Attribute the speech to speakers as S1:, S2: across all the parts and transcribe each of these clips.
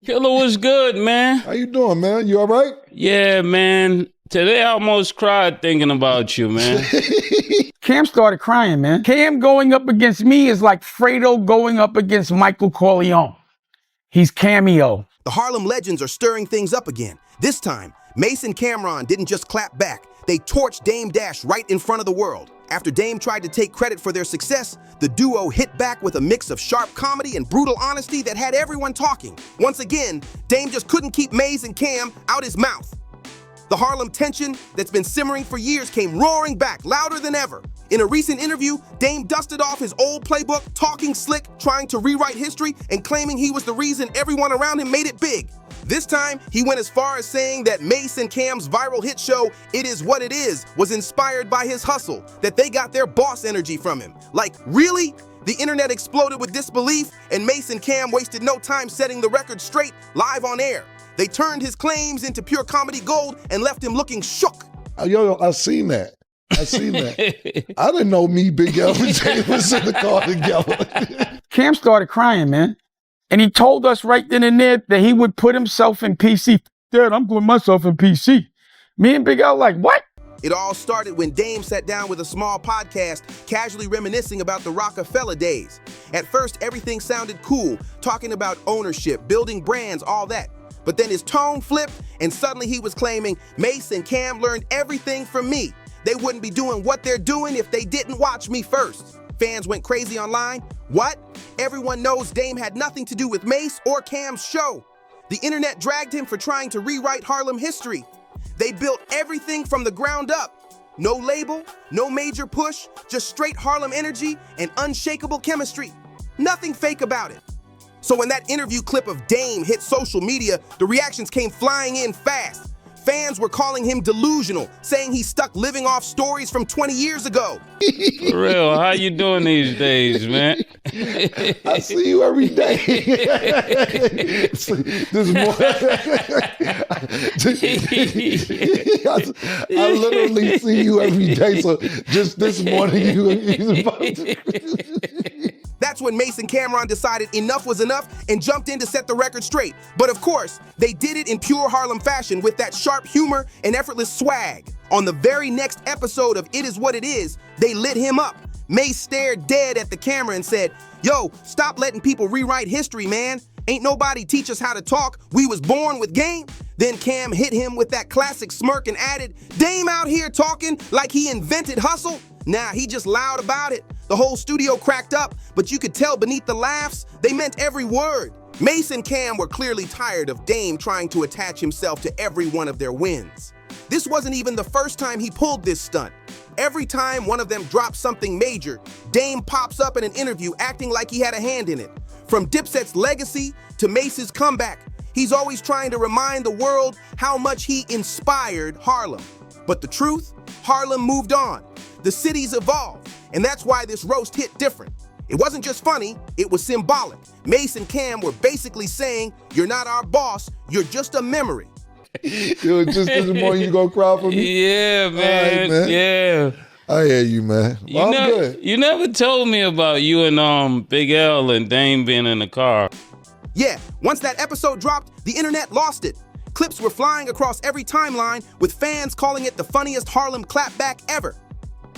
S1: Killer was good, man.
S2: How you doing, man? You all right?
S1: Yeah, man. Today I almost cried thinking about you, man.
S3: Cam started crying, man. Cam going up against me is like Fredo going up against Michael Corleone. He's Cameo.
S4: The Harlem legends are stirring things up again. This time, Mase and Camron didn't just clap back. They torched Dame Dash right in front of the world. After Dame tried to take credit for their success, the duo hit back with a mix of sharp comedy and brutal honesty that had everyone talking. Once again, Dame just couldn't keep Mase and Cam out his mouth. The Harlem tension that's been simmering for years came roaring back, louder than ever. In a recent interview, Dame dusted off his old playbook, talking slick, trying to rewrite history, and claiming he was the reason everyone around him made it big. This time, he went as far as saying that Mase and Cam's viral hit show, It Is What It Is, was inspired by his hustle, that they got their boss energy from him. Like, really? The internet exploded with disbelief, and Mase and Cam wasted no time setting the record straight live on air. They turned his claims into pure comedy gold and left him looking shook.
S2: Yo, I seen that. I seen that. I didn't know me, Big L, and Jay was in the car together.
S3: Cam started crying, man. And he told us right then and there that he would put himself in PC. Dad, I'm putting myself in PC. Me and Big L like, what?
S4: It all started when Dame sat down with a small podcast, casually reminiscing about the Rockefeller days. At first, everything sounded cool, talking about ownership, building brands, all that. But then his tone flipped, and suddenly he was claiming, Mase and Cam learned everything from me. They wouldn't be doing what they're doing if they didn't watch me first. Fans went crazy online. What? Everyone knows Dame had nothing to do with Mase or Cam's show. The internet dragged him for trying to rewrite Harlem history. They built everything from the ground up. No label, no major push, just straight Harlem energy and unshakable chemistry. Nothing fake about it. So when that interview clip of Dame hit social media, the reactions came flying in fast. Fans were calling him delusional, saying he's stuck living off stories from 20 years ago.
S1: For real, how you doing these days, man?
S2: I see you every day. This morning, I literally see you every day. So just this morning, you about to...
S4: That's when Mase and Camron decided enough was enough and jumped in to set the record straight. But of course, they did it in pure Harlem fashion with that sharp humor and effortless swag. On the very next episode of It Is What It Is, they lit him up. Mase stared dead at the camera and said, "Yo, stop letting people rewrite history, man. Ain't nobody teach us how to talk. We was born with game." Then Cam hit him with that classic smirk and added, "Dame out here talking like he invented hustle? Nah, he just loud about it." The whole studio cracked up, but you could tell beneath the laughs, they meant every word. Mase and Cam were clearly tired of Dame trying to attach himself to every one of their wins. This wasn't even the first time he pulled this stunt. Every time one of them drops something major, Dame pops up in an interview acting like he had a hand in it. From Dipset's legacy to Mase's comeback, he's always trying to remind the world how much he inspired Harlem. But the truth, Harlem moved on. The city's evolved, and that's why this roast hit different. It wasn't just funny, it was symbolic. Mase and Cam were basically saying, "You're not our boss, you're just a memory."
S2: Yo, just this morning you gonna cry for me?
S1: Yeah, man.
S2: Right, man.
S1: Yeah.
S2: I hear you, man. Well, I'm good.
S1: You never told me about you and Big L and Dame being in the car.
S4: Yeah, once that episode dropped, the internet lost it. Clips were flying across every timeline, with fans calling it the funniest Harlem clapback ever.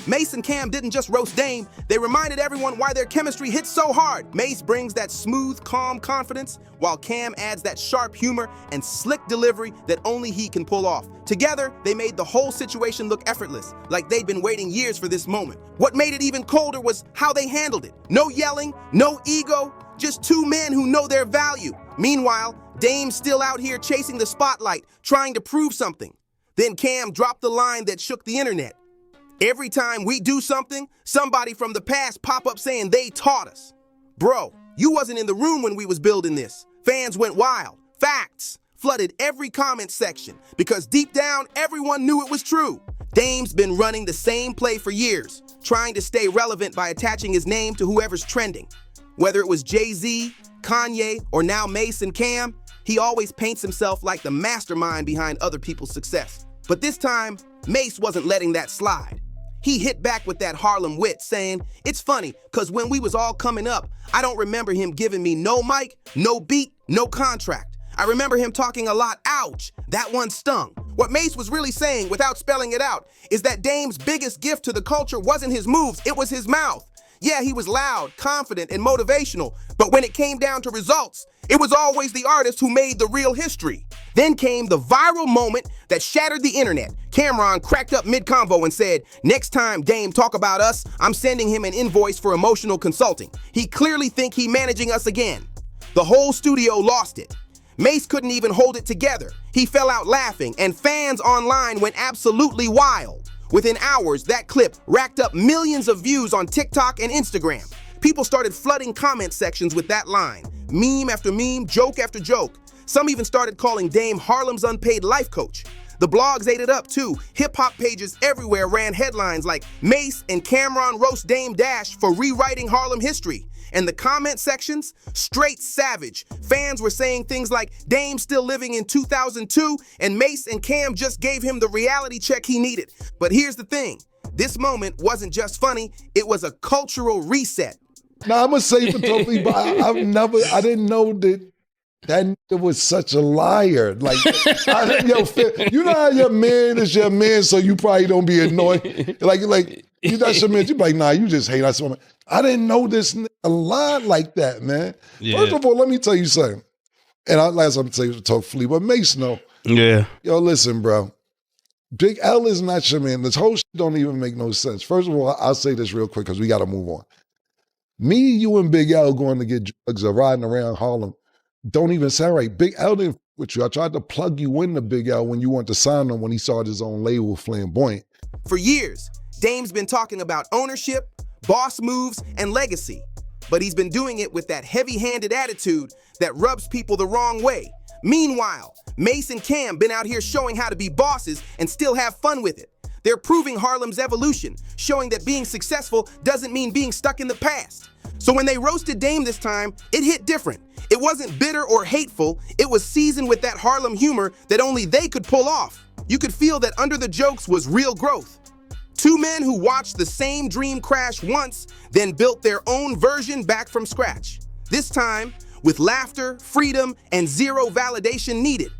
S4: Mase and Cam didn't just roast Dame, they reminded everyone why their chemistry hit so hard. Mase brings that smooth, calm confidence, while Cam adds that sharp humor and slick delivery that only he can pull off. Together, they made the whole situation look effortless, like they'd been waiting years for this moment. What made it even colder was how they handled it. No yelling, no ego, just two men who know their value. Meanwhile, Dame's still out here chasing the spotlight, trying to prove something. Then Cam dropped the line that shook the internet. "Every time we do something, somebody from the past pop up saying they taught us." Bro, you wasn't in the room when we was building this. Fans went wild. Facts flooded every comment section because deep down, everyone knew it was true. Dame's been running the same play for years, trying to stay relevant by attaching his name to whoever's trending. Whether it was Jay-Z, Kanye, or now Mase and Cam, he always paints himself like the mastermind behind other people's success. But this time, Mase wasn't letting that slide. He hit back with that Harlem wit, saying, "It's funny, cause when we was all coming up, I don't remember him giving me no mic, no beat, no contract. I remember him talking a lot, ouch, that one stung. What Mase was really saying, without spelling it out, is that Dame's biggest gift to the culture wasn't his moves, it was his mouth. Yeah, he was loud, confident, and motivational, but when it came down to results, it was always the artist who made the real history. Then came the viral moment that shattered the internet. Camron cracked up mid-convo and said, next time Dame talk about us, I'm sending him an invoice for emotional consulting. He clearly think he managing us again. The whole studio lost it. Mase couldn't even hold it together. He fell out laughing, and fans online went absolutely wild. Within hours, that clip racked up millions of views on TikTok and Instagram. People started flooding comment sections with that line. Meme after meme, joke after joke. Some even started calling Dame Harlem's unpaid life coach. The blogs ate it up too. Hip-hop pages everywhere ran headlines like Mase and Camron roast Dame Dash for rewriting Harlem history. And the comment sections, straight savage. Fans were saying things like, Dame's still living in 2002, and Mase and Cam just gave him the reality check he needed. But here's the thing, this moment wasn't just funny, it was a cultural reset.
S2: Now, I'm going to say for totally, but I didn't know that nigga was such a liar. Like, you know how your man is your man, so you probably don't be annoyed. Like you that's your man, you be like, nah, you just hate us. I didn't know this nigga a lot like that, man. Yeah. First of all, let me tell you something. And I'm going to tell you to talk flea, but Mase know.
S1: Yeah.
S2: Yo, listen, bro. Big L is not your man. This whole shit don't even make no sense. First of all, I'll say this real quick because we got to move on. Me, you, and Big L going to get drugs or riding around Harlem don't even sound right. Big L didn't with you. I tried to plug you into Big L when you wanted to sign him when he started his own label, Flamboyant.
S4: For years, Dame's been talking about ownership, boss moves, and legacy. But he's been doing it with that heavy-handed attitude that rubs people the wrong way. Meanwhile, Mase and Cam been out here showing how to be bosses and still have fun with it. They're proving Harlem's evolution, showing that being successful doesn't mean being stuck in the past. So when they roasted Dame this time, it hit different. It wasn't bitter or hateful, it was seasoned with that Harlem humor that only they could pull off. You could feel that under the jokes was real growth. Two men who watched the same dream crash once, then built their own version back from scratch. This time, with laughter, freedom, and zero validation needed.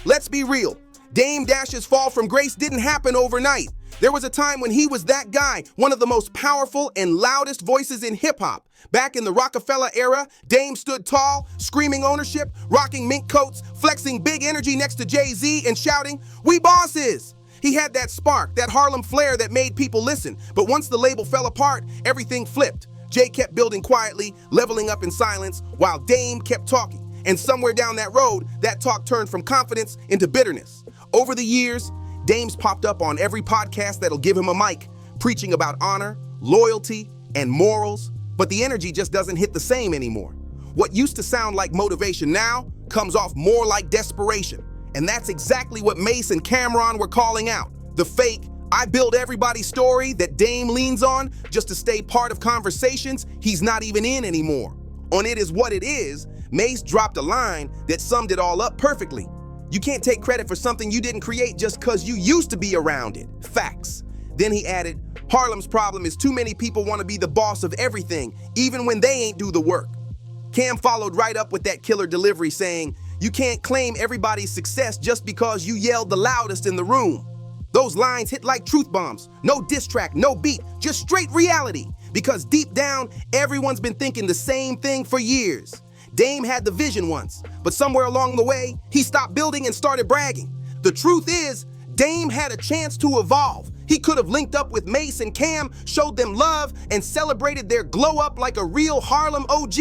S4: Let's be real, Dame Dash's fall from grace didn't happen overnight. There was a time when he was that guy, one of the most powerful and loudest voices in hip-hop. Back in the Rockefeller era, Dame stood tall, screaming ownership, rocking mink coats, flexing big energy next to Jay-Z and shouting, "We bosses!" He had that spark, that Harlem flair that made people listen. But once the label fell apart, everything flipped. Jay kept building quietly, leveling up in silence, while Dame kept talking. And somewhere down that road, that talk turned from confidence into bitterness. Over the years, Dame's popped up on every podcast that'll give him a mic, preaching about honor, loyalty, and morals, but the energy just doesn't hit the same anymore. What used to sound like motivation now comes off more like desperation. And that's exactly what Mase and Camron were calling out. The fake, I build everybody's story that Dame leans on just to stay part of conversations he's not even in anymore. On It Is What It Is, Mase dropped a line that summed it all up perfectly. You can't take credit for something you didn't create just because you used to be around it. Facts. Then he added, Harlem's problem is too many people want to be the boss of everything, even when they ain't do the work. Cam followed right up with that killer delivery saying, you can't claim everybody's success just because you yelled the loudest in the room. Those lines hit like truth bombs. No diss track, no beat, just straight reality. Because deep down, everyone's been thinking the same thing for years. Dame had the vision once, but somewhere along the way, he stopped building and started bragging. The truth is, Dame had a chance to evolve. He could have linked up with Mase and Cam, showed them love, and celebrated their glow up like a real Harlem OG.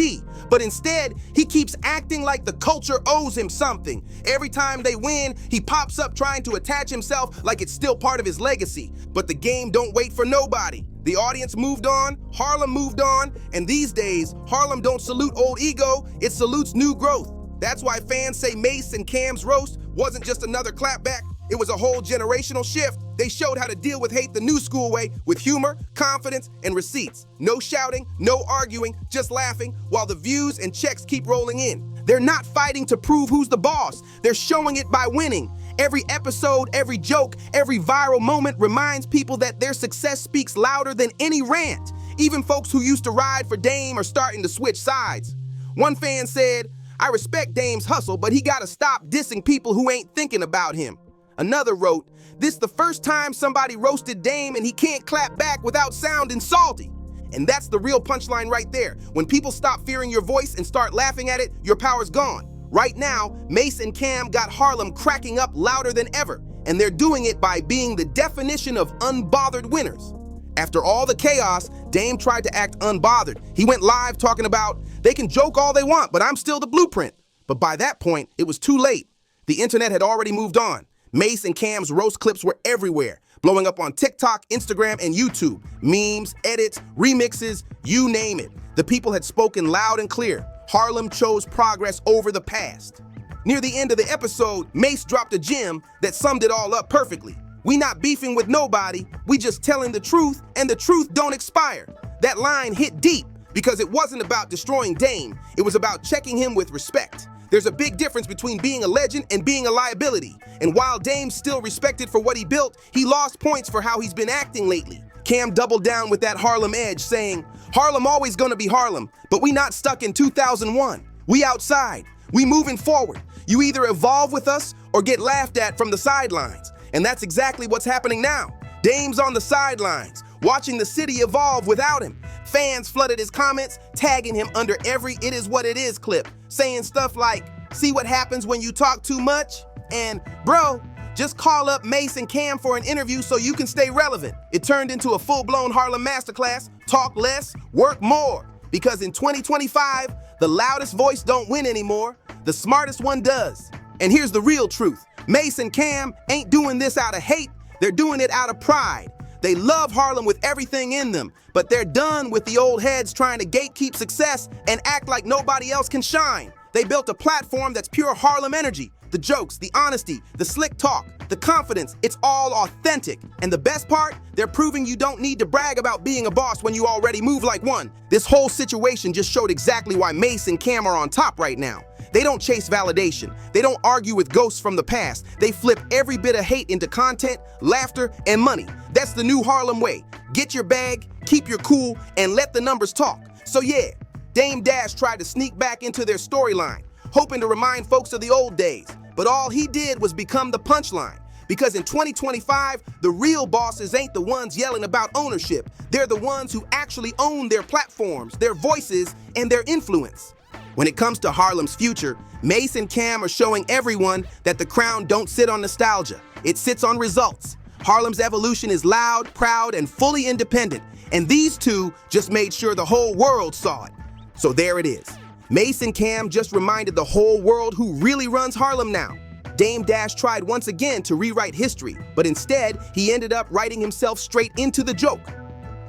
S4: But instead, he keeps acting like the culture owes him something. Every time they win, he pops up trying to attach himself like it's still part of his legacy. But the game don't wait for nobody. The audience moved on, Harlem moved on, and these days, Harlem don't salute old ego, it salutes new growth. That's why fans say Mase and Cam's roast wasn't just another clapback, it was a whole generational shift. They showed how to deal with hate the new school way with humor, confidence, and receipts. No shouting, no arguing, just laughing while the views and checks keep rolling in. They're not fighting to prove who's the boss. They're showing it by winning. Every episode, every joke, every viral moment reminds people that their success speaks louder than any rant. Even folks who used to ride for Dame are starting to switch sides. One fan said, I respect Dame's hustle, but he gotta stop dissing people who ain't thinking about him. Another wrote, this the first time somebody roasted Dame and he can't clap back without sounding salty. And that's the real punchline right there. When people stop fearing your voice and start laughing at it, your power's gone. Right now, Mase and Cam got Harlem cracking up louder than ever, and they're doing it by being the definition of unbothered winners. After all the chaos, Dame tried to act unbothered. He went live talking about, they can joke all they want, but I'm still the blueprint. But by that point, it was too late. The internet had already moved on. Mase and Cam's roast clips were everywhere, blowing up on TikTok, Instagram, and YouTube. Memes, edits, remixes, you name it. The people had spoken loud and clear. Harlem chose progress over the past. Near the end of the episode, Mase dropped a gem that summed it all up perfectly. We not beefing with nobody, we just telling the truth, and the truth don't expire. That line hit deep because it wasn't about destroying Dame, it was about checking him with respect. There's a big difference between being a legend and being a liability. And while Dame's still respected for what he built, he lost points for how he's been acting lately. Cam doubled down with that Harlem edge, saying, Harlem always gonna be Harlem, but we not stuck in 2001. We outside, we moving forward. You either evolve with us or get laughed at from the sidelines. And that's exactly what's happening now. Dame's on the sidelines, watching the city evolve without him. Fans flooded his comments, tagging him under every It Is What It Is clip, saying stuff like, see what happens when you talk too much? And, bro, just call up Mase and Cam for an interview so you can stay relevant. It turned into a full-blown Harlem masterclass, talk less, work more. Because in 2025, the loudest voice don't win anymore, the smartest one does. And here's the real truth. Mase and Cam ain't doing this out of hate, they're doing it out of pride. They love Harlem with everything in them, but they're done with the old heads trying to gatekeep success and act like nobody else can shine. They built a platform that's pure Harlem energy. The jokes, the honesty, the slick talk, the confidence, it's all authentic. And the best part, they're proving you don't need to brag about being a boss when you already move like one. This whole situation just showed exactly why Mase and Cam are on top right now. They don't chase validation. They don't argue with ghosts from the past. They flip every bit of hate into content, laughter, and money. That's the new Harlem way. Get your bag, keep your cool, and let the numbers talk. So yeah, Dame Dash tried to sneak back into their storyline, hoping to remind folks of the old days. But all he did was become the punchline. Because in 2025, the real bosses ain't the ones yelling about ownership. They're the ones who actually own their platforms, their voices, and their influence. When it comes to Harlem's future, Mase and Cam are showing everyone that the crown don't sit on nostalgia. It sits on results. Harlem's evolution is loud, proud, and fully independent. And these two just made sure the whole world saw it. So there it is. Mase and Cam just reminded the whole world who really runs Harlem now. Dame Dash tried once again to rewrite history, but instead, he ended up writing himself straight into the joke.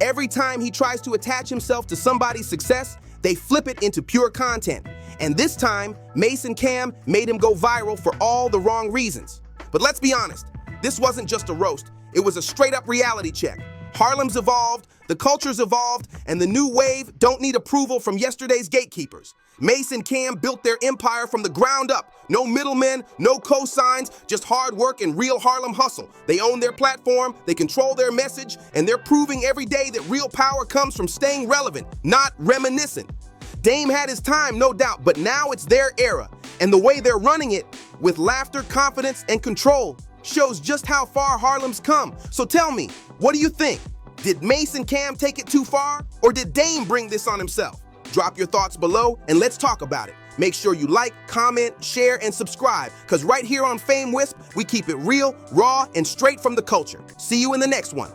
S4: Every time he tries to attach himself to somebody's success, they flip it into pure content. And this time, Mase and Cam made him go viral for all the wrong reasons. But let's be honest, this wasn't just a roast, it was a straight up reality check. Harlem's evolved, the culture's evolved, and the new wave don't need approval from yesterday's gatekeepers. Mase and Cam built their empire from the ground up. No middlemen, no cosigns, just hard work and real Harlem hustle. They own their platform, they control their message, and they're proving every day that real power comes from staying relevant, not reminiscent. Dame had his time, no doubt, but now it's their era. And the way they're running it, with laughter, confidence, and control, shows just how far Harlem's come. So tell me, what do you think? Did Mase and Cam take it too far? Or did Dame bring this on himself? Drop your thoughts below and let's talk about it. Make sure you like, comment, share, and subscribe, because right here on FameWhisp, we keep it real, raw, and straight from the culture. See you in the next one.